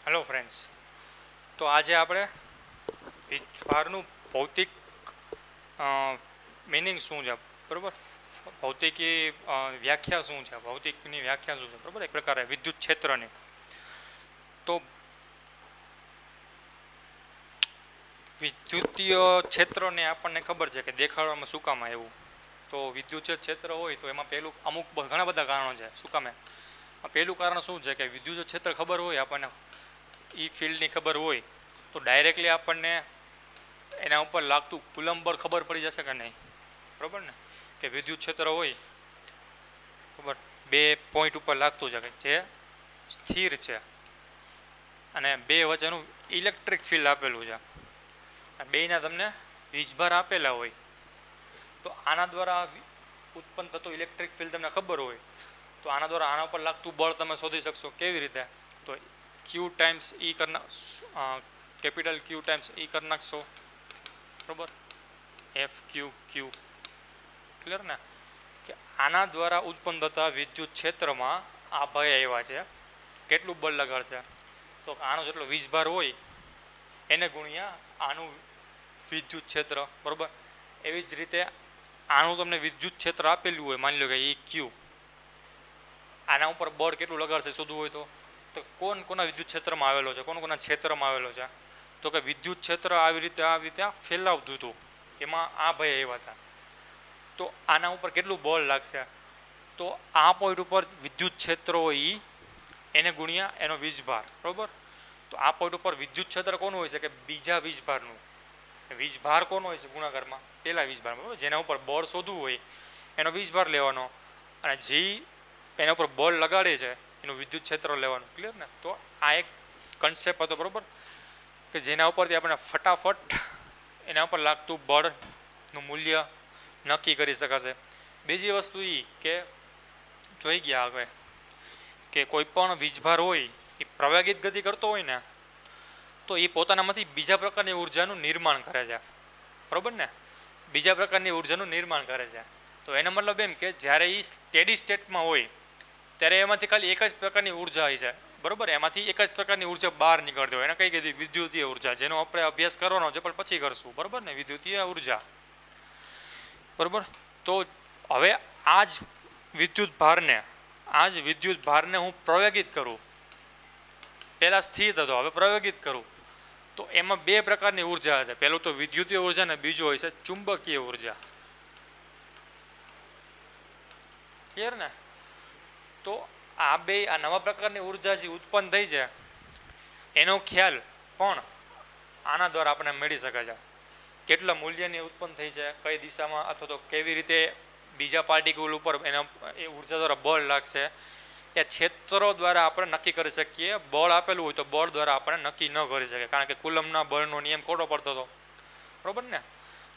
Hello friends. તો આજે આપણે વીજભારનું ભૌતિક મિનિંગ શું છે, બરાબર? ભૌતિકી વ્યાખ્યા શું છે, ભૌતિકની વ્યાખ્યા શું છે, બરાબર? એક પ્રકારે વિદ્યુત ક્ષેત્રની. તો વિદ્યુતીય ક્ષેત્રને આપણને ખબર છે કે દેખાડવામાં શું કામ એવું. તો વિદ્યુત ક્ષેત્ર હોય તો એમાં પહેલું અમુક ઘણા બધા કારણો છે શું કામે. પહેલું કારણ શું છે કે વિદ્યુત ક્ષેત્ર ખબર હોય આપણને, એ ફિલ્ડની ખબર હોય તો ડાયરેક્ટલી આપણને એના ઉપર લાગતું કુલંબ બળ ખબર પડી જશે કે નહીં, બરાબર ને? કે વિદ્યુત ક્ષેત્ર હોય બરાબર, બે પોઈન્ટ ઉપર લાગતું છે કે જે સ્થિર છે અને બે વચ્ચેનું ઇલેક્ટ્રિક ફિલ્ડ આપેલું છે, બેયના તમને વીજભાર આપેલા હોય તો આના દ્વારા ઉત્પન્ન થતું ઇલેક્ટ્રિક ફિલ્ડ તમને ખબર હોય તો આના દ્વારા આના ઉપર લાગતું બળ તમે શોધી શકશો. કેવી રીતે? તો ક્યુ ટાઈમ્સ ઈ કેપિટલ ક્યુ ટાઈમ્સ ઈ કરી નાખશો, બરાબર? એફ ક્યુ ક્યુ, ક્લિયર ને? કે આના દ્વારા ઉત્પન્ન થતા વિદ્યુત ક્ષેત્રમાં આ ભય આવ્યા છે. કેટલું બળ લગાડશે? તો આનો જેટલો વીજભાર હોય એને ગુણ્યા આનું વિદ્યુત ક્ષેત્ર, બરાબર? એવી જ રીતે આનું તમને વિદ્યુત ક્ષેત્ર આપેલું હોય, માની લો કે એ ક્યુ, આના ઉપર બળ કેટલું લગાડશે શોધવું હોય તો કોના વિદ્યુત ક્ષેત્રમાં આવેલો છે, કોના ક્ષેત્રમાં આવેલો છે? તો કે વિદ્યુત ક્ષેત્ર આવી રીતે ફેલાવતું હતું, એમાં આ ભય આવ્યા હતા. તો આના ઉપર કેટલું બળ લાગશે? તો આ પોઈન્ટ ઉપર વિદ્યુત ક્ષેત્ર હોય એને ગુણ્યા એનો વીજભાર, બરાબર? તો આ પોઈન્ટ ઉપર વિદ્યુત ક્ષેત્ર કોનું હોય છે કે બીજા વીજભારનું. વીજભાર કોનો હોય છે ગુણાકારમાં? પહેલા વીજભારમાં, બરાબર? જેના ઉપર બળ શોધવું હોય એનો વીજભાર લેવાનો અને જે એના ઉપર બળ લગાડે છે એનું વિદ્યુત ક્ષેત્ર લેવાનું. ક્લિયર ને? તો આ એક કન્સેપ્ટ હતો, બરાબર, કે જેના ઉપરથી આપણે ફટાફટ એના ઉપર લાગતું બળનું મૂલ્ય નક્કી કરી શકાશે. બીજી વસ્તુ એ કે જોઈ ગયા હવે કે કોઈ પણ વીજભાર હોય એ પ્રવેગિત ગતિ કરતો હોય ને તો એ પોતાનામાંથી બીજા પ્રકારની ઉર્જાનું નિર્માણ કરે છે, બરાબર ને? બીજા પ્રકારની ઉર્જાનું નિર્માણ કરે છે. તો એનો મતલબ એમ કે જ્યારે એ સ્ટેડી સ્ટેટમાં હોય ત્યારે એમાંથી ખાલી એક જ પ્રકારની ઉર્જા આવી છે, બરાબર? એમાંથી એક જ પ્રકારની ઉર્જા બહાર નીકળતી હોય એને કઈ કીધી? વિદ્યુતીય ઉર્જા, જેનો આપણે અભ્યાસ કરવાનો છે પણ પછી કરશું, બરાબર ને? વિદ્યુતીય ઉર્જા, બરાબર? તો હવે આ જ વિદ્યુત ભારને હું પ્રવેગિત કરું, પહેલાં સ્થિર હતો હવે પ્રવેગિત કરું તો એમાં બે પ્રકારની ઉર્જા છે. પહેલું તો વિદ્યુતીય ઉર્જા ને બીજું હોય છે ચુંબકીય ઉર્જા. ક્લિયર ને? તો આ નવા પ્રકારની ઉર્જા જે ઉત્પન્ન થઈ છે એનો ખ્યાલ પણ આના દ્વારા આપણે મેળવી શકે છે. કેટલા મૂલ્યની ઉત્પન્ન થઈ છે, કઈ દિશામાં, અથવા તો કેવી રીતે બીજા પાર્ટિકલ ઉપર એના એ ઉર્જા દ્વારા બળ લાગશે, એ ક્ષેત્રો દ્વારા આપણે નક્કી કરી શકીએ. બળ આપેલું હોય તો બળ દ્વારા આપણે નક્કી ન કરી શકીએ કારણ કે કુલમના બળનો નિયમ ખોટો પડતો હતો, બરાબર ને?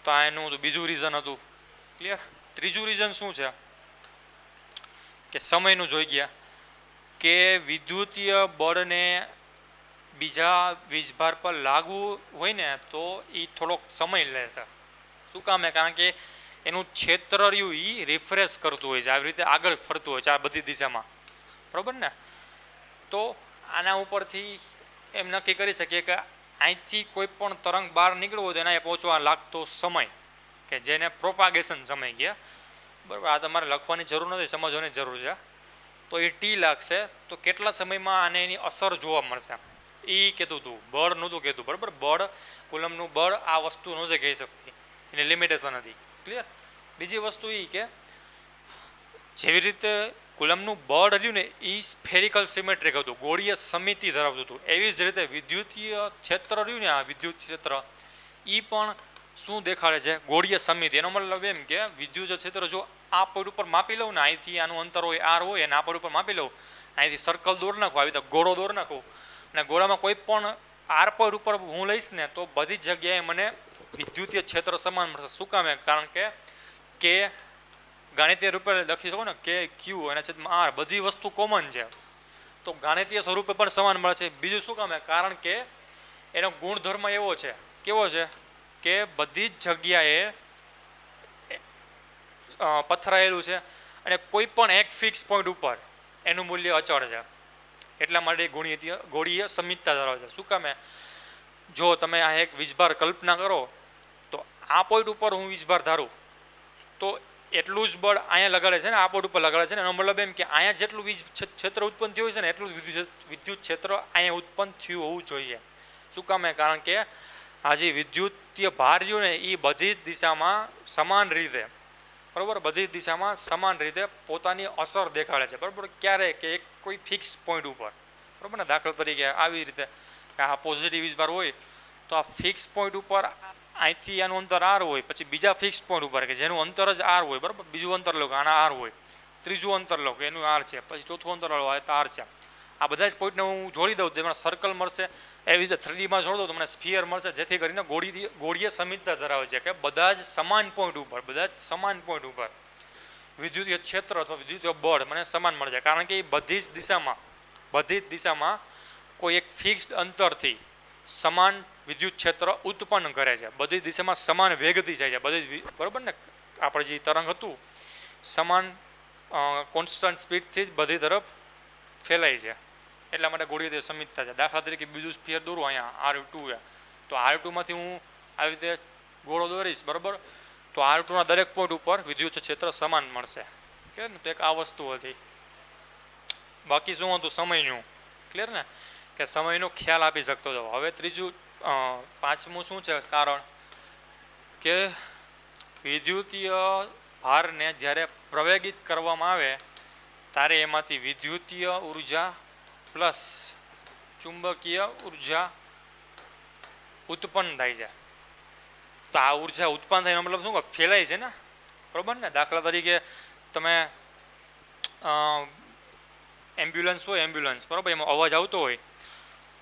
તો આ એનું બીજું રીઝન હતું. ક્લિયર? ત્રીજું રીઝન શું છે કે સમયનું જોઈ ગયા કે વિદ્યુતીય બળને બીજા વીજભાર પર લાગવું હોય ને તો એ થોડોક સમય લેશે. શું કામે? કારણ કે એનું ક્ષેત્ર રહ્યું એ રિફ્રેશ કરતું હોય છે, આવી રીતે આગળ ફરતું હોય છે આ બધી દિશામાં, બરાબર ને? તો આના ઉપરથી એમ નક્કી કરી શકીએ કે અહીંથી કોઈ પણ તરંગ બહાર નીકળવો હોય તો એના પહોંચવા લાગતો સમય, કે જેને પ્રોપાગેશન સમય ગયા, બરાબર? આ તમારે લખવાની જરૂર નથી, સમજવાની જરૂર છે. તો એ ટી લાગશે. તો કેટલા સમયમાં આને એની અસર જોવા મળશે એ કહેતું હતું, બળ નહોતું કહેતું, બરાબર? બળ, કુલમનું બળ આ વસ્તુ નહોતી કહી શકતી, એની લિમિટેશન હતી. ક્લિયર? બીજી વસ્તુ એ કે જેવી રીતે કુલમનું બળ રહ્યું ને એ સ્ફેરિકલ સિમેટ્રિક હતું, ગોળીય સમિતિ ધરાવતું હતું, એવી જ રીતે વિદ્યુતીય ક્ષેત્ર રહ્યું ને, આ વિદ્યુત ક્ષેત્ર એ પણ શું દેખાડે છે? ગોળીય સમિતિ. એનો મતલબ એમ કે વિદ્યુત ક્ષેત્ર જો આ પોઈન્ટ ઉપર માપી લઉં ને, અહીંથી આનું અંતર હોય આર હોય અને આ પોઈન્ટ ઉપર માપી લઉં, અહીંથી સર્કલ દોર નાખું, આવી રીતે ગોળો દોર નાખું અને ગોળામાં કોઈ પણ આર પોઈન્ટ ઉપર હું લઈશ ને તો બધી જગ્યાએ મને વિદ્યુતીય ક્ષેત્ર સમાન મળશે. શું કામે? કારણ કે ગાણિતીય રૂપે લખી શકો ને કે ક્યુ અને છેદમાં આર, બધી વસ્તુ કોમન છે તો ગાણિતીય સ્વરૂપે પણ સમાન મળે છે. બીજું શું કામે? કારણ કે એનો ગુણધર્મ એવો છે, કેવો છે કે બધી જ જગ્યાએ પથરાયેલું છે અને કોઈ પણ એક ફિક્સ પોઈન્ટ ઉપર એનું મૂલ્ય અચળ છે. એટલા માટે ગોળીય સમિતતા ધરાવે છે. શું કામે? જો તમે આ એક વીજભાર કલ્પના કરો તો આ પોઈન્ટ ઉપર હું વીજભાર ધારું તો એટલું જ બળ અહીંયા લગાડે છે ને, આ પોઈન્ટ ઉપર લગાડે છે ને. એનો મતલબ એમ કે અહીંયા જેટલું વીજ ક્ષેત્ર ઉત્પન્ન થયું છે ને એટલું જ વિદ્યુત ક્ષેત્ર અહીંયા ઉત્પન્ન થયું હોવું જોઈએ. શું કામે? કારણ કે આ જે વિદ્યુતીય ભાર રહ્યું ને એ બધી જ દિશામાં સમાન રીતે, બરાબર, બધી જ દિશામાં સમાન રીતે પોતાની અસર દેખાડે છે. બરાબર, ક્યારે? કે એક કોઈ ફિક્સ પોઈન્ટ ઉપર, બરાબર ને. દાખલા તરીકે આવી રીતે આ પોઝિટિવ વીજભાર હોય તો આ ફિક્સ પોઈન્ટ ઉપર અહીંથી આનું અંતર આર હોય, પછી બીજા ફિક્સ પોઈન્ટ ઉપર કે જેનું અંતર જ આર હોય, બરાબર, બીજું અંતર લો કે આના આર હોય, ત્રીજું અંતર લો કે એનું આર છે, પછી ચોથું અંતર લો આ આર છે. આ બધા જ પોઈન્ટને હું જોડી દઉં તો એમાં સર્કલ મળશે. એવી રીતે 3Dમાં જોડ દઉં તો મને સ્ફિયર મળશે, જેથી કરીને ગોળીય સમિતતા ધરાવે છે કે બધા જ સમાન પોઈન્ટ ઉપર વિદ્યુતીય ક્ષેત્ર અથવા વિદ્યુતીય બળ મને સમાન મળે છે. કારણ કે એ બધી જ દિશામાં કોઈ એક ફિક્સ્ડ અંતરથી સમાન વિદ્યુત ક્ષેત્ર ઉત્પન્ન કરે છે. બધી દિશામાં સમાન વેગથી જાય છે બધી, બરાબર ને. આપણે જે તરંગ હતું સમાન કોન્સ્ટન્ટ સ્પીડથી જ બધી તરફ ફેલાય છે. એટલા માટે ગોળીય સમિતતા છે. દાખલા તરીકે બીજું સ્ફિયર દોરું અહીંયા R2 છે તો R2માંથી હું આવી રીતે ગોળો દોરીશ, બરાબર, તો R2ના દરેક પોઈન્ટ ઉપર વિદ્યુત ક્ષેત્ર સમાન મળશે. ક્લિયર ને? તો એક આ વસ્તુ હતી. બાકી શું હતું? સમયનું. ક્લિયર ને? કે સમયનો ખ્યાલ આપી શકતો હતો. હવે ત્રીજું પાંચમું શું છે કારણ? કે વિદ્યુતીય ભારને જ્યારે પ્રવેગિત કરવામાં આવે ત્યારે એમાંથી વિદ્યુતીય ઉર્જા પ્લસ ચુંબકીય ઉર્જા ઉત્પન્ન થાય છે. તો આ ઉર્જા ઉત્પન્ન થાય એનો મતલબ શું? ફેલાય છે ને, બરાબર ને. દાખલા તરીકે તમે એમ્બ્યુલન્સ હોય, બરાબર, એમાં અવાજ આવતો હોય,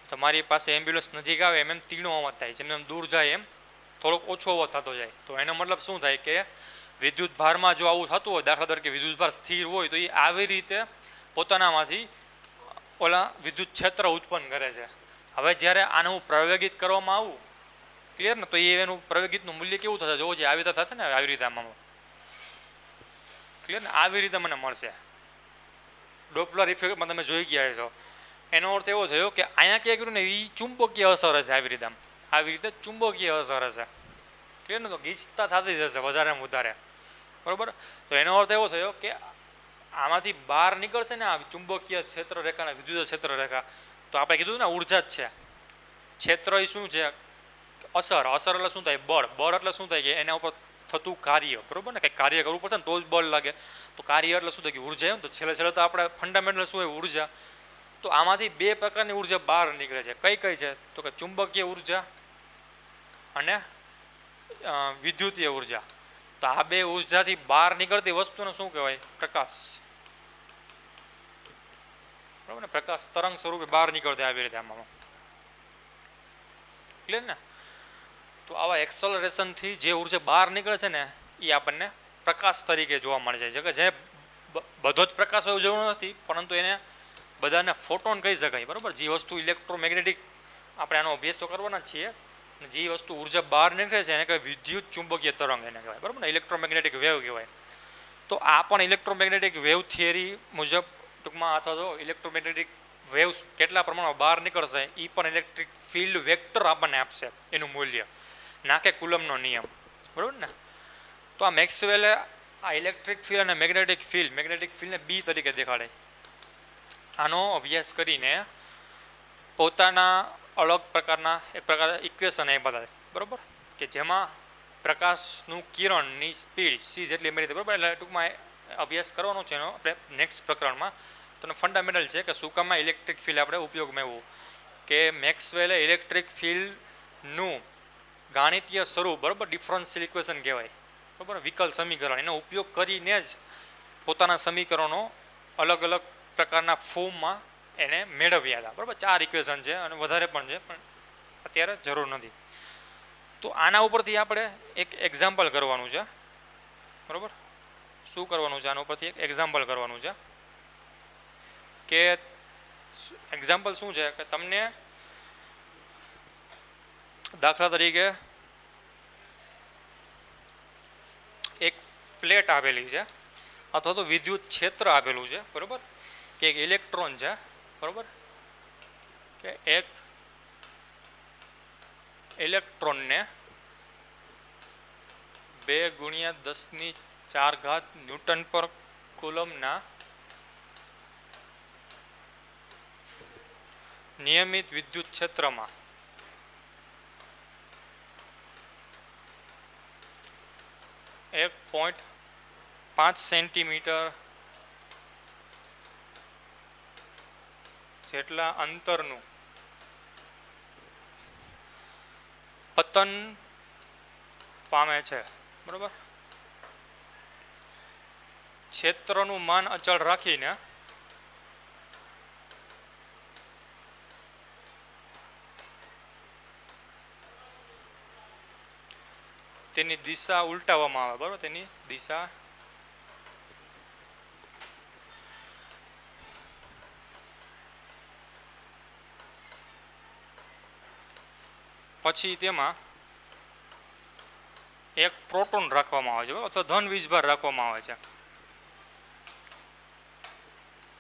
તમારી પાસે એમ્બ્યુલન્સ નજીક આવે એમ તીણો અવાજ થાય, જેમ એમ દૂર જાય એમ થોડોક ઓછો અવાજ થતો જાય. તો એનો મતલબ શું થાય? કે વિદ્યુત ભારમાં જો આવું થતું હોય, દાખલા તરીકે વિદ્યુત ભાર સ્થિર હોય તો એ આવી રીતે પોતાનામાંથી ઓલા વિદ્યુત ક્ષેત્ર ઉત્પન્ન કરે છે. હવે જ્યારે આને હું પ્રવેગિત કરવામાં આવું, ક્લિયર ને, તો એનું પ્રવેગિતનું મૂલ્ય કેવું થશે? જોવો છે આવી રીતે થશે ને, આવી રીતે આમાં, ક્લિયર ને, આવી રીતે મને મળશે. ડોપલર ઇફેક્ટમાં તમે જોઈ ગયા છો. એનો અર્થ એવો થયો કે અહીંયા ક્યાં કર્યું ને એ ચુંબકીય અસર હશે, આવી રીતે ચુંબકીય અસર હશે. ક્લિયર ને? તો ગીચતા થતી જશે વધારે ને વધારે, બરાબર. તો એનો અર્થ એવો થયો કે આમાંથી બહાર નીકળશે ને આ ચુંબકીય ક્ષેત્ર રેખા અને વિદ્યુત ક્ષેત્ર રેખા, તો આપણે કીધું ને ઉર્જા જ છે. ક્ષેત્ર એ શું છે? અસર એટલે શું થાય? બળ એટલે શું થાય? કે એના ઉપર થતું કાર્ય, બરાબર ને. કંઈક કાર્ય કરવું પડશે ને તો જ બળ લાગે. તો કાર્ય એટલે શું થાય? કે ઉર્જા. એમ તો છેલ્લે તો આપણે ફંડામેન્ટલ શું હોય? ઉર્જા. તો આમાંથી બે પ્રકારની ઉર્જા બહાર નીકળે છે. કઈ છે? તો કે ચુંબકીય ઉર્જા અને વિદ્યુતીય ઉર્જા. તો આ બે ઉર્જાથી બહાર નીકળતી વસ્તુને શું કહેવાય? પ્રકાશ, બરાબર ને. પ્રકાશ તરંગ સ્વરૂપે બહાર નીકળતી આવી રીતે આમાં, ક્લિયર ને. તો આવા એક્સલરેશનથી જે ઉર્જા બહાર નીકળે છે ને એ આપણને પ્રકાશ તરીકે જોવા મળે છે. કે જે બધો જ પ્રકાશ હોય જરૂર નથી, પરંતુ એને બધાને ફોટોન કહી શકાય, બરાબર. જે વસ્તુ ઇલેક્ટ્રોમેગ્નેટિક, આપણે આનો અભ્યાસ તો કરવાના જ છીએ, જે વસ્તુ ઉર્જા બહાર નીકળે છે એને કહેવાય વિદ્યુત ચુંબકીય તરંગ, એને કહેવાય, બરાબર ને. ઇલેક્ટ્રોમેગ્નેટિક વેવ કહેવાય. તો આ પણ ઇલેક્ટ્રોમેગ્નેટિક વેવ થિયરી મુજબ ટૂંકમાં, અથવા તો ઇલેક્ટ્રોમેગ્નેટિક વેવ્સ કેટલા પ્રમાણમાં બહાર નીકળશે એ પણ ઇલેક્ટ્રિક ફિલ્ડ વેક્ટર આપણને આપશે એનું મૂલ્ય, ના કે કુલમનો નિયમ, બરાબર ને. તો આ મેક્સવેલે આ ઇલેક્ટ્રિક ફિલ્ડ અને મેગ્નેટિક ફિલ્ડને બી તરીકે દેખાડે. આનો અભ્યાસ કરીને પોતાના અલગ પ્રકારના એક પ્રકાર ઇક્વેશન એ બધા, બરાબર, કે જેમાં પ્રકાશનું કિરણની સ્પીડ સી જેટલી મળી, બરાબર. એટલે ટૂંકમાં અભ્યાસ કરવાનો છે એનો આપણે નેક્સ્ટ પ્રકરણમાં. તો ફંડામેન્ટલ છે કે શું કામમાં ઇલેક્ટ્રિક ફિલ્ડ આપણે ઉપયોગમાં એવું કે મેક્સવેલે ઇલેક્ટ્રિક ફિલ્ડનું ગાણિતીય સ્વરૂપ, બરાબર, ડિફરન્શિયલ ઇક્વેશન કહેવાય, બરાબર, વિકલ સમીકરણ, એનો ઉપયોગ કરીને જ પોતાના સમીકરણો અલગ અલગ પ્રકારના ફોર્મમાં એને મેળવ્યા હતા, બરાબર. 4 ઇક્વેશન છે અને વધારે પણ છે, પણ અત્યારે જરૂર નથી. તો આના ઉપરથી આપણે એક એક્ઝામ્પલ કરવાનું છે, બરાબર. શું કરવાનું છે? આના ઉપરથી એક એક્ઝામ્પલ કરવાનું છે. કે એક્ઝામ્પલ શું છે? કે તમને દાખલા તરીકે એક પ્લેટ આપેલી છે અથવા તો વિદ્યુત ક્ષેત્ર આપેલું છે, બરાબર, કે એક ઇલેક્ટ્રોન છે, બરાબર, કે એક ઇલેક્ટ્રોનને 2 × 10⁴ ન્યૂટન પર કુલમના નિયમિત વિદ્યુત ક્ષેત્રમાં 1.5 સેન્ટીમીટર જેટલા અંતરનું પતન પામે છે, બરાબર. ક્ષેત્રનું માન અચળ રાખીને તેની દિશા ઉલટાવવામાં આવે, બરાબર. તેની દિશા પછી તેમાં એક પ્રોટોન રાખવામાં આવે છે, અથવા ધન વીજભાર રાખવામાં આવે છે.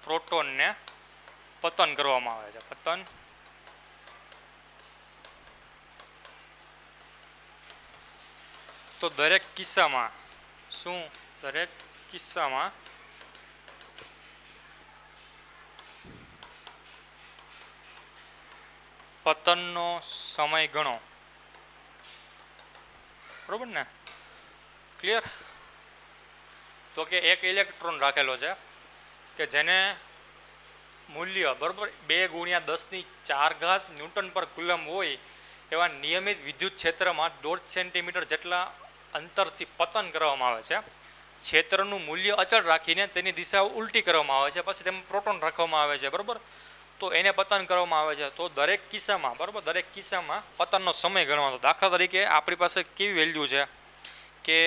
પ્રોટોનને પતન કરવામાં આવે છે. પતન તો દરેક કિસ્સામાં દરેક કિસ્સામાં પતનનો સમય ગણો, બરોબર ને? ક્લિયર? તો કે એક ઇલેક્ટ્રોન રાખેલો છે કે જેને મૂલ્ય, બરોબર, 2 × 10⁴ ન્યૂટન પર કુલમ હોય એવા નિયમિત વિદ્યુત ક્ષેત્રમાં 1.5 સેન્ટીમીટર જેટલા અંતરથી પતન કરવામાં આવે છે. ક્ષેત્રનું મૂલ્ય અચળ રાખીને તેની દિશા ઉલટી કરવામાં આવે છે. પછી તેમાં પ્રોટોન રાખવામાં આવે છે, બરાબર. તો એને પતન કરવામાં આવે છે. તો દરેક કિસ્સામાં, બરાબર, દરેક કિસ્સામાં પતનનો સમય ગણવાનો. દાખલા તરીકે આપણી પાસે કેવી વેલ્યુ છે કે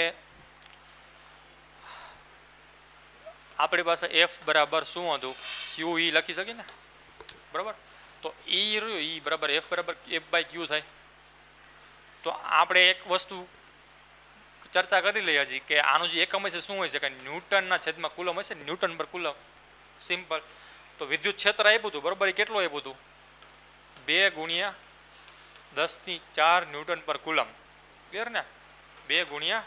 આપણી પાસે એફ બરાબર શું હતું, ક્યુ ઈ લખી શકીએ ને, બરાબર. તો ઈ બરાબર એફ બરાબર F/Q થાય. તો આપણે એક વસ્તુ ચર્ચા કરી લઈએ હજી કે આનું જે એકમ હશે શું હોય છે કે ન્યૂટનના છેદમાં કુલમ હશે, ન્યૂટન પર કુલમ, સિમ્પલ. તો વિદ્યુત ક્ષેત્ર આપ્યું હતું, બરાબર. એ કેટલું આપ્યું હતું? 2 × 10⁴ ન્યૂટન પર કુલમ. ક્લિયર ને? 2 × 10⁴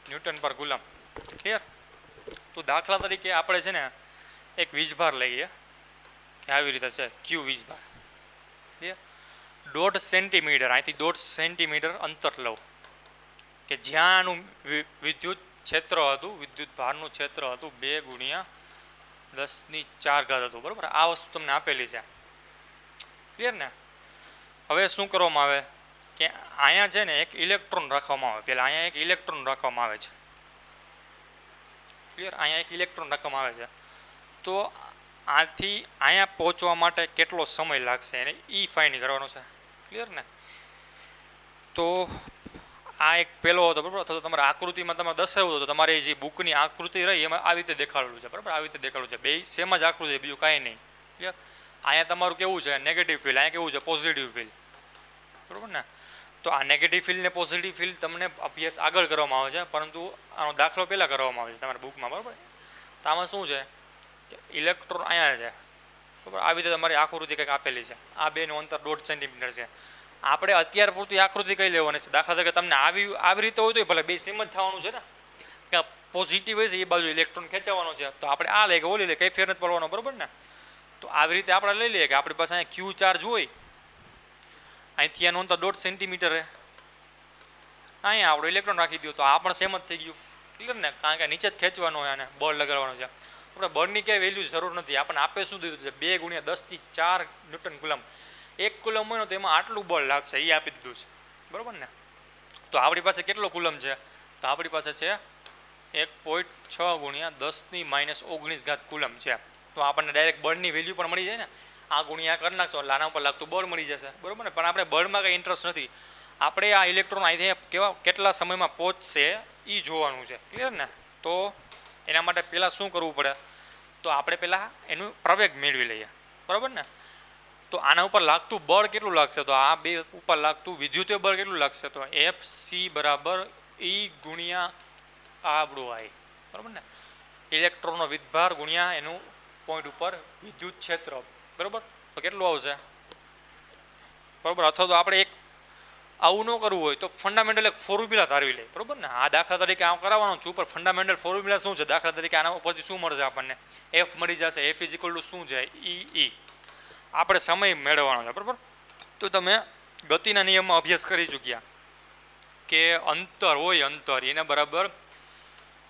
ન્યૂટન પર કુલમ. ક્લિયર? તો દાખલા તરીકે આપણે છે ને એક વીજભાર લઈએ કે આવી રીતે છે ક્યુ વીજભાર. ક્લિયર? 1.5 સેન્ટીમીટર, અહીંથી 1.5 સેન્ટીમીટર અંતર લઉં કે જ્યાંનું વિદ્યુત ક્ષેત્ર હતું, વિદ્યુત ભારનું ક્ષેત્ર હતું 2 × 10⁴ હતું, બરાબર. આ વસ્તુ તમને આપેલી છે. ક્લિયર ને? હવે શું કરવામાં આવે કે અહીંયા છે ને એક ઇલેક્ટ્રોન રાખવામાં આવે. પહેલાં અહીંયા એક ઇલેક્ટ્રોન રાખવામાં આવે છે. ક્લિયર? અહીંયા એક ઇલેક્ટ્રોન રાખવામાં આવે છે. તો આથી અહીંયા પહોંચવા માટે કેટલો સમય લાગશે એને ઈ ફાઇન્ડ કરવાનો છે. ક્લિયર ને? તો આ એક પહેલો હતો, બરાબર. અથવા તો તમારા આકૃતિમાં તમે દર્શાવ્યું હતું, તમારી જે બુકની આકૃતિ રહી એમાં આવી રીતે દેખાડેલું છે, બરાબર. આવી રીતે દેખાડેલું છે. બે સેમ જ આકૃતિ, બીજું કાંઈ નહીં. ક્લિયર? અહીંયા તમારું કેવું છે નેગેટિવ ફિલ્ડ, અહીંયા કેવું છે પોઝિટિવ ફિલ્ડ, બરાબર ને? તો આ નેગેટિવ ફિલ્ડ ને પોઝિટિવ ફિલ્ડ તમને અભ્યાસ આગળ કરવામાં આવે છે, પરંતુ આનો દાખલો પહેલાં કરવામાં આવે છે તમારા બુકમાં, બરાબર. તો આમાં શું છે કે ઇલેક્ટ્રોન અહીંયા છે, બરાબર. આવી રીતે તમારી આકૃતિ કંઈક આપેલી છે. આ બેનું અંતર 1.5 સેન્ટીમીટર છે. આપણે અત્યાર પૂરતી આકૃતિ કઈ લેવાની છે. દાખલા તરીકે તમને આવી રીતે હોય તો ભલે બે સેમ જ થવાનું છે ને, કે પોઝિટિવ હોય છે એ બાજુ ઇલેક્ટ્રોન ખેંચાવવાનો છે. તો આપણે આ લઈએ કે ઓલી લઈએ, કંઈ ફેર નથી પડવાનો, બરાબર ને? તો આવી રીતે આપણે લઈ લઈએ કે આપણી પાસે અહીંયા ક્યુ ચાર્જ હોય, અહીંથી એનું અંતર 1.5 સેન્ટીમીટર છે, અહીંયા આપણો ઇલેક્ટ્રોન રાખી દો તો આ પણ સેમ જ થઈ ગયું. ક્લિયર ને? કારણ કે નીચે જ ખેંચવાનો હોય અને બળ લગાડવાનું છે. આપણે બળની ક્યાંય વેલ્યુ જરૂર નથી. આપણને આપે શું દીધું છે 2 × 10⁴ ન્યૂટન કુલમ. 1 કુલમ હોય ને તો એમાં આટલું બળ લાગશે, એ આપી દીધું છે, બરાબર ને? તો આપણી પાસે કેટલો કુલમ છે? તો આપણી પાસે છે 1.6 × 10⁻19 કુલમ છે. તો આપણને ડાયરેક્ટ બળની વેલ્યુ પણ મળી જાય ને. આ ગુણ્યા કરી નાખશો એટલે આના ઉપર લાગતું બળ મળી જશે, બરાબર ને? પણ આપણે બળમાં કંઈ ઇન્ટરેસ્ટ નથી. આપણે આ ઇલેક્ટ્રોન અહીંથી કેટલા સમયમાં પહોંચશે એ જોવાનું છે. ક્લિયર ને? તો એના માટે પહેલાં શું કરવું પડે? તો આપણે પહેલાં એનું પ્રવેગ મેળવી લઈએ, બરાબર ને? તો આના ઉપર લાગતું બળ કેટલું લાગશે? તો આ બે ઉપર લાગતું વિદ્યુતીય બળ કેટલું લાગશે? તો FC બરાબર E × આવડું આઈ, બરાબર ને. ઇલેક્ટ્રોનનો વિદ્યુતભાર ગુણ્યા એનું પોઈન્ટ ઉપર વિદ્યુત ક્ષેત્ર, બરાબર. તો કેટલું આવશે, બરાબર. અથવા તો આપણે એક આવું ન કરવું હોય તો ફંડામેન્ટલ એક ફોર્મ્યુલા ધારવી લે, બરાબર ને. આ દાખલા તરીકે આમ કરાવવાનું છું, ઉપર ફંડામેન્ટલ ફોર્મ્યુલા શું છે, દાખલા તરીકે આના ઉપરથી શું મળશે આપણને, એફ મળી જશે. એફ ઇઝ ઇક્વલ ટુ શું છે, ઈ. આપણે સમય મેળવવાનો છે, બરાબર. તો તમે ગતિના નિયમમાં અભ્યાસ કરી ચૂક્યા કે અંતર હોય, અંતર એને બરાબર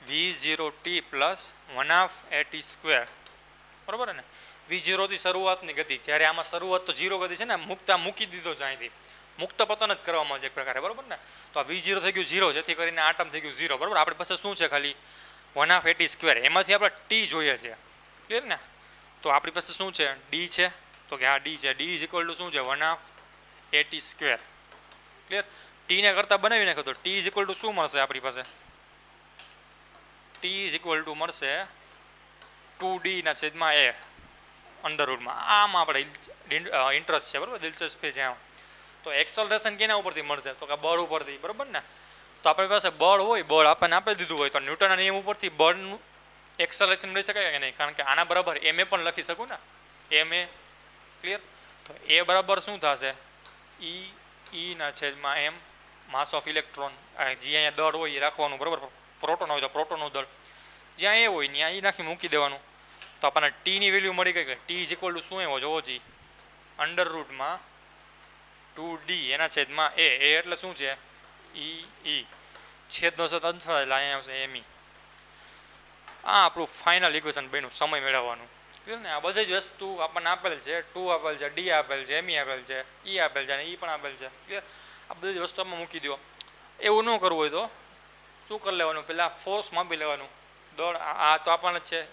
v0t પ્લસ 1/a² સ્ક્વેર, બરાબર ને. v0થી શરૂઆતની ગતિ, જ્યારે આમાં શરૂઆત તો 0 ગતિ છે ને, મૂકી દીધો છે અહીંથી, મુક્ત પતન જ કરવામાં આવે છે એક પ્રકારે, બરાબર ને. તો આ v0 થઈ ગયું 0, જેથી કરીને આટમ થઈ ગયું 0, બરાબર. આપણી પાસે શું છે, ખાલી 1/a² સ્ક્વેર. એમાંથી આપણે t જોઈએ છે, ક્લિયર ને. તો આપણી પાસે શું છે, d છે, તો કે આ d છે. d ઇઝ ઇક્વલ ટુ શું છે, 1/a² સ્ક્વેર, ક્લિયર. t ને કરતાં બનાવી નાખો તો t ઇઝ ઇક્વલ ટુ શું મળશે આપણી પાસે, t ઇઝ ઇક્વલ ટુ મળશે 2d/a અંડરરૂટમાં. આમાં આપણે ઇન્ટરેસ્ટ છે, બરાબર, દિલચસ્પી છે. તો એક્સલરેશન કેના ઉપરથી મળશે, તો કે બળ ઉપરથી, બરાબર ને. તો આપણી પાસે બળ હોય, બળ આપણને આપી દીધું હોય, તો ન્યૂટનના નિયમ ઉપરથી બળનું એક્સલરેશન મળી શકાય કે નહીં, કારણ કે આના બરાબર ma પણ લખી શકું ને, ma, ક્લિયર. તો એ બરાબર શું થશે, e/m માસ ઓફ ઇલેક્ટ્રોન. જે અહીંયા દળ હોય એ રાખવાનું, બરાબર. પ્રોટોન હોય તો પ્રોટોનનું દળ, જ્યાં એ હોય ત્યાં એ નાખી મૂકી દેવાનું. તો આપણને ટીની વેલ્યુ મળી ગઈ કે ટી ઇઝ ઇક્વલ ટુ શું એવો જોવો જી, અંડરરૂટમાં 2d/a એટલે શું છે, ઈ. છેદનો અંશ અહીંયા આવશે એમી. આ આપણું ફાઇનલ ઇક્વેશન બન્યું સમય મેળવવાનું, ક્લિયર ને. આ બધી જ વસ્તુ આપણને આપેલ છે, 2 આપેલ છે, ડી આપેલ છે, એમી આપેલ છે, ઈ આપેલ છે અને ઈ પણ આપેલ છે, ક્લિયર. આ બધી જ વસ્તુ આમાં મૂકી દો. એવું ન કરવું હોય તો શું કરી લેવાનું, પહેલાં ફોર્સ માપી લેવાનું. દળ આ તો આપણને છે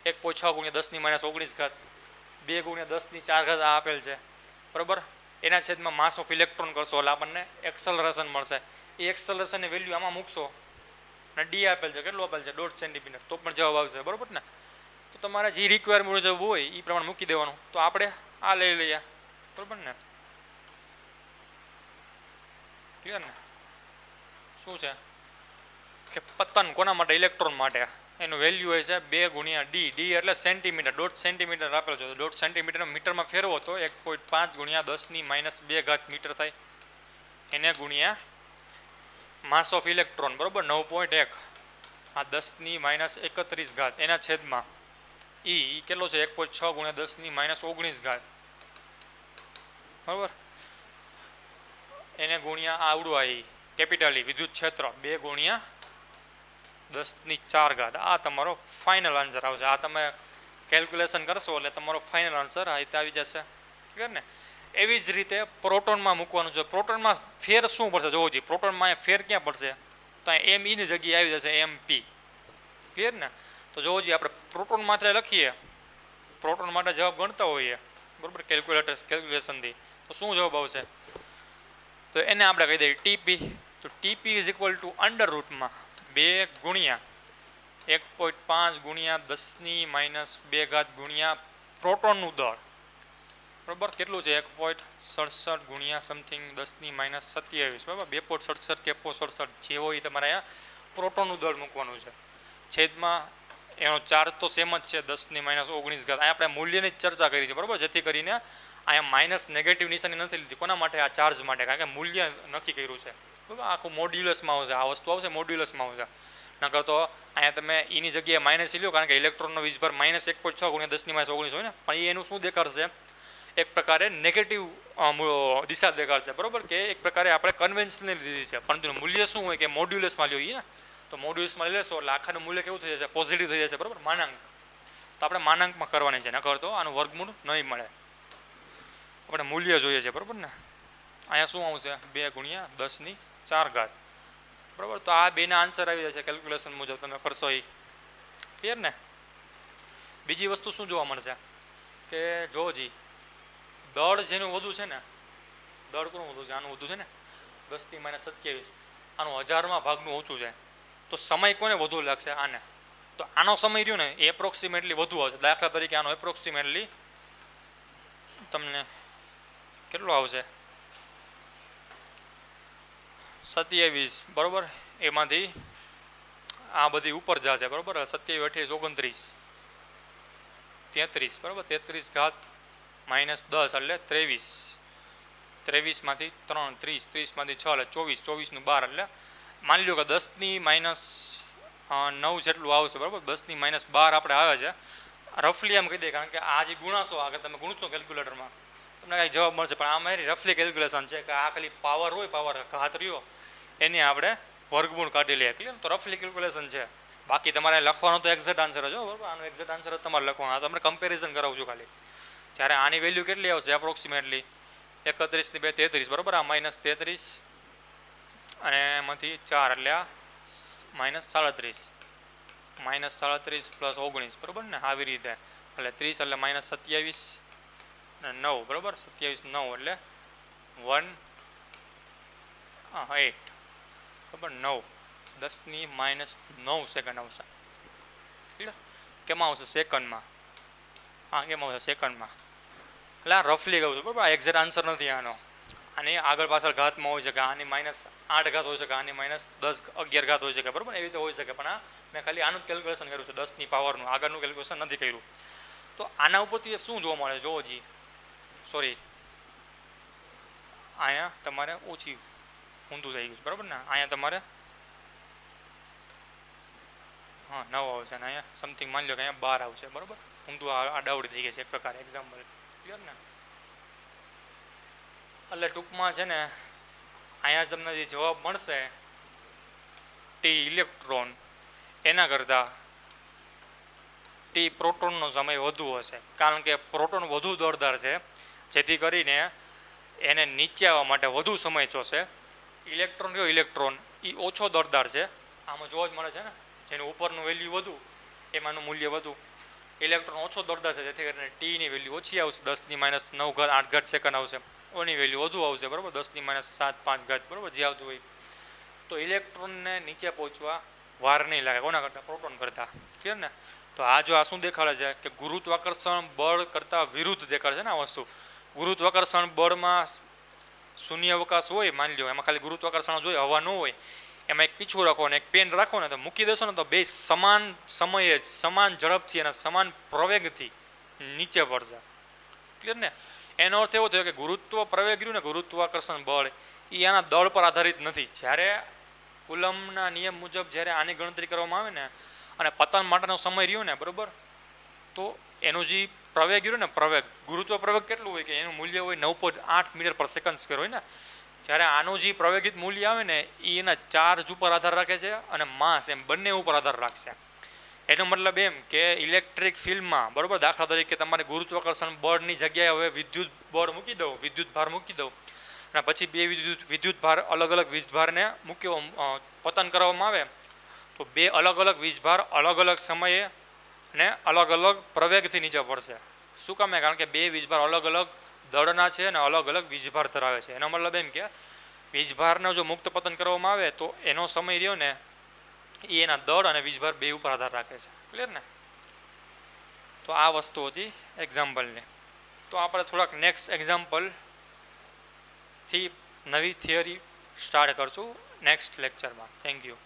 1.6 × 10⁻19 2 × 10⁴ આ આપેલ છે, બરાબર. એના છેદમાં માસ ઓફ ઇલેક્ટ્રોન કરશો એટલે આપણને એક્સલરેશન મળશે. એ એક્સલરેશનની વેલ્યુ આમાં મૂકશો અને ડી આપેલ છે, કેટલું આપેલ છે, 1.5 સેન્ટીમીટર, તો પણ જવાબ આવશે, બરાબર ને. તો તમારે જે રિક્વાયરમેન્ટ મુજબ હોય એ પ્રમાણે મૂકી દેવાનું. તો આપણે આ લઈ લઈએ, બરાબર ને, ક્લિયર ને. શું છે કે પતન કોના માટે, ઇલેક્ટ્રોન માટે. એનું વેલ્યુ હોય છે 2 × d. d એટલે સેન્ટીમીટર, 1.5 સેન્ટીમીટર આપેલો છે. 1.5 સેન્ટીમીટર મીટરમાં ફેરવો તો 1.5 × 10⁻²મીટર થાય. એને ગુણ્યા માસ ઓફ ઇલેક્ટ્રોન, બરાબર, 9.1. આ 10⁻31 એના છેદમાં ઈ કેટલો છે, 1.6 × 10⁻19, બરાબર. એને ગુણ્યા આવડું આ કેપિટલ વિદ્યુત ક્ષેત્ર 2 × 10⁴. આ તમારો ફાઇનલ આન્સર આવશે. આ તમે કેલ્ક્યુલેશન કરશો એટલે તમારો ફાઇનલ આન્સર આ રીતે આવી જશે, ક્લિયર ને. એવી જ રીતે પ્રોટોનમાં મૂકવાનું છે. પ્રોટોનમાં ફેર શું પડશે જોવો જોઈએ. પ્રોટોનમાં ફેર ક્યાં પડશે, તો એમ ઈની જગ્યાએ આવી જશે MP, ક્લિયર ને. તો જોવો જોઈએ આપણે પ્રોટોન માટે લખીએ, પ્રોટોન માટે જવાબ ગણતા હોઈએ, બરાબર, કેલ્ક્યુલેશનથી, તો શું જવાબ આવશે, તો એને આપણે કહી દઈએ ટીપી. તો ટીપી ઇઝ ઇક્વલ ટુ અંડરરૂટમાં 2 × 1.5 × 10⁻² પ્રોટોનનું દળ, બરાબર. કેટલું છે, 1.67 × સમથિંગ 10⁻27, બરાબર. 2.67 કે 1.67 જે હોય એ તમારે અહીંયા પ્રોટોનનું દળ મૂકવાનું છે. છેદમાં એનો ચાર્જ તો સેમ જ છે 10⁻19. અહીંયા આપણે મૂલ્યની જ ચર્ચા કરી છે, બરાબર, જેથી કરીને અહીંયા માઇનસ નેગેટિવ નિશાની નથી લીધી. કોના માટે, આ ચાર્જ માટે, કારણ કે મૂલ્ય નક્કી કર્યું છે, બરાબર. આખું મોડ્યુલસમાં આવશે, આ વસ્તુ આવશે મોડ્યુલસમાં આવશે. નકર તો અહીંયા તમે ઈની જગ્યાએ માઇનસ લ્યો, કારણ કે ઇલેક્ટ્રોનનો વીજભાર -1.6 × 10⁻19 હોય ને, પણ એનું શું દેખાડશે, એક પ્રકારે નેગેટિવ દિશા દેખાડશે, બરાબર, કે એક પ્રકારે આપણે કન્વેન્શનલ લીધી છે. પરંતુ મૂલ્ય શું હોય કે મોડ્યુલસમાં લ્યો ને, તો મોડ્યુલસમાં લેશો એટલે આખાનું મૂલ્ય કેવું થઈ જશે, પોઝિટિવ થઈ જશે, બરાબર, માનાંક. તો આપણે માનાંકમાં કરવાની છે, નકર તો આનું વર્ગમૂળ નહીં મળે. આપણે મૂલ્ય જોઈએ છે, બરાબર ને. અહીંયા શું આવશે, 2 × 10⁴, બરાબર. તો આ બેના આન્સર આવી જશે કેલ્ક્યુલેશન મુજબ તમે કરશો એ, ક્લિયર ને. બીજી વસ્તુ શું જોવા મળશે કે જો જી દળ જેનું વધુ છે ને, દળ કોનું વધુ છે, આનું વધુ છે ને 10⁻27, આનું 1000માં ભાગનું ઓછું છે. તો સમય કોને વધુ લાગશે, આને. તો આનો સમય રહ્યો ને એપ્રોક્સિમેટલી વધુ આવશે. દાખલા તરીકે આનો એપ્રોક્સિમેટલી તમને કેટલો આવશે, 27, બરાબર. એમાંથી આ બધી ઉપર જશે બરાબર 27 28 29 33 બરાબર 33 ઘાત -10 એટલે 23 23માંથી 3 30 30માંથી 6 એટલે 24 24નું 12 એટલે માની લો કે 10ની -9 જેટલું આવશે બરાબર 10ની -12 આપણે આવે છે રફલી એમ કહી દે કારણ કે આ જે ગુણાશો આગળ તમે ગુણશો કેલ્ક્યુલેટરમાં તમને કાંઈ જવાબ મળશે પણ આ મારી રફલી કેલ્ક્યુલેશન છે કે આ ખાલી પાવર હોય પાવર ઘાત રહ્યો એની આપણે વર્ગમૂળ કાઢી લઈએ ક્લિયર તો રફલી કેલ્ક્યુલેશન છે બાકી તમારે લખવાનો તો એક્ઝેક્ટ આન્સર જ બરાબર આનો એક્ઝેક્ટ આન્સર જ તમારે લખવાનો તમને કમ્પેરિઝન કરાવું છું ખાલી જ્યારે આની વેલ્યુ કેટલી આવશે એપ્રોક્સિમેટલી 31 ની 2 33 બરાબર આ -33 અને એમાંથી 4 એટલે આ -37 -37 + 19 બરાબર ને આવી રીતે એટલે 30 એટલે -27 અને 9 બરાબર 27 9 એટલે 1 8 બરાબર 9 10ની -9 સેકન્ડ આવશે ક્લિયર કેમાં આવશે સેકન્ડમાં હા કેમ આવશે સેકન્ડમાં એટલે આ રફલી કહું છું બરાબર આ એક્ઝેક્ટ આન્સર નથી આનો આની આગળ પાછળ ઘાતમાં હોઈ શકે આની -8 ઘાત હોઈ શકે આની -10 11 ઘાત હોઈ શકે બરાબર એવી રીતે હોઈ શકે પણ આ મેં ખાલી આનું જ કેલ્ક્યુલેશન કર્યું છે 10ની પાવરનું આગળનું કેલ્ક્યુલેશન નથી કર્યું તો આના ઉપરથી શું જોવા મળે જોવો જી સોરી અહીંયા તમારે ઓછી ઊંધું થઈ ગયું બરાબર ને અહીંયા તમારે હા 9 આવશે અને અહીંયા સમથિંગ માની લો કે અહીંયા 12 આવશે બરાબર ઊંધું આડાવડી થઈ ગઈ છે એક પ્રકારે એક્ઝામ્પલ ક્લિયર ને એટલે ટૂંકમાં છે ને અહીંયા તમને જે જવાબ મળશે ટી ઇલેક્ટ્રોન એના કરતાં ટી પ્રોટોનનો સમય વધુ હશે કારણ કે પ્રોટોન વધુ દળદાર છે જેથી કરીને એને નીચે આવવા માટે વધુ સમય જોશે ઇલેક્ટ્રોન એ ઓછો દળદાર છે આમાં જોવા જ મળે છે ને જેનું ઉપરનું વેલ્યુ વધુ એમાંનું મૂલ્ય વધુ ઇલેક્ટ્રોન ઓછો દળદાર છે જેથી કરીને ટીની વેલ્યુ ઓછી આવશે 10ની -9 ઘાત 8 ઘાત સેકન્ડ આવશે ઓની વેલ્યુ વધુ આવશે બરાબર 10ની -7 5 ઘાત બરાબર જે આવતું હોય તો ઇલેક્ટ્રોનને નીચે પહોંચવા વાર નહીં લાગે કોના કરતાં પ્રોટોન કરતાં ક્લિયર ને તો આ જો આ શું દેખાડે છે કે ગુરુત્વાકર્ષણ બળ કરતાં વિરુદ્ધ દેખાડે છે ને આ વસ્તુ ગુરુત્વાકર્ષણ બળમાં શૂન્ય અવકાશ હોય માની લો એમાં ખાલી ગુરુત્વાકર્ષણ જોઈએ હવા ન હોય એમાં એક પીછું રાખો અને એક પેન રાખો ને તો મૂકી દેશો ને તો બે સમાન સમયે સમાન ઝડપથી અને સમાન પ્રવેગથી નીચે પડશે ક્લિયર ને એનો અર્થ એવો થયો કે ગુરુત્વ પ્રવેગ રહ્યું ને ગુરુત્વાકર્ષણ બળ એ આના દળ પર આધારિત નથી જ્યારે કુલમના નિયમ મુજબ જ્યારે આની ગણતરી કરવામાં આવે ને અને પતન માટેનો સમય રહ્યો ને બરાબર તો એનું જે પ્રવેગ રહ્યું ને પ્રવેગ ગુરુત્વ પ્રવેગ કેટલું હોય કે એનું મૂલ્ય હોય 9.8 મીટર પર સેકન્ડ સ્ક્વેર હોય ને જ્યારે આનું જે પ્રવેગિત મૂલ્ય આવે ને એ એના ચાર્જ ઉપર આધાર રાખે છે અને માસ એમ બંને ઉપર આધાર રાખશે એનો મતલબ એમ કે ઇલેક્ટ્રિક ફિલ્ડમાં બરાબર દાખલા તરીકે તમારે ગુરુત્વાકર્ષણ બળની જગ્યાએ હવે વિદ્યુત બળ મૂકી દો વિદ્યુત ભાર મૂકી દો અને પછી બે વિદ્યુત ભાર અલગ અલગ વીજભારને મૂક્યો પતન કરવામાં આવે તો બે અલગ અલગ વીજભાર અલગ અલગ સમયે અને અલગ અલગ પ્રવેગથી નીચે પડશે શું કામે કારણ કે બે વીજભાર અલગ અલગ દળના છે અને અલગ અલગ વીજભાર ધરાવે છે એનો મતલબ એમ કે વીજભારનો જો મુક્ત પતન કરવામાં આવે તો એનો સમય રહ્યો ને એ એના દળ અને વીજભાર બે ઉપર આધાર રાખે છે ક્લિયર ને તો આ વસ્તુ હતી એક્ઝામ્પલની તો આપણે થોડાક નેક્સ્ટ એક્ઝામ્પલથી નવી થિયરી સ્ટાર્ટ કરશું નેક્સ્ટ લેક્ચરમાં થેન્ક યુ